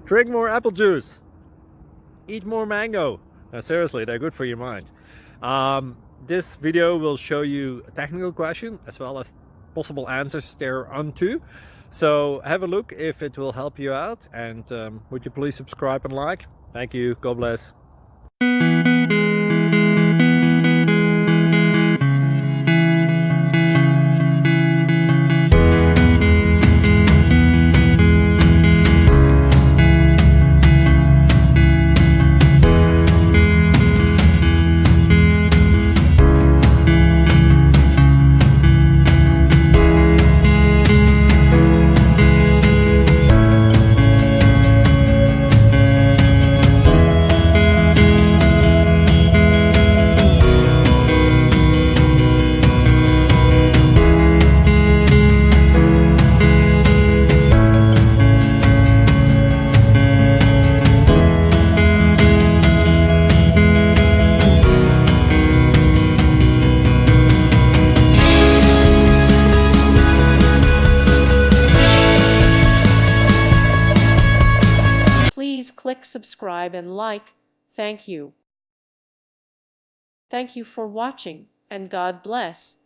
Drink more apple juice. Eat more mango. Now, seriously, they're good for your mind. This video will show you a technical question as well as possible answers thereunto. So have a look if it will help you out, and would you please subscribe and like? Thank you. God bless. Please click subscribe and like. Thank you. Thank you for watching, and God bless.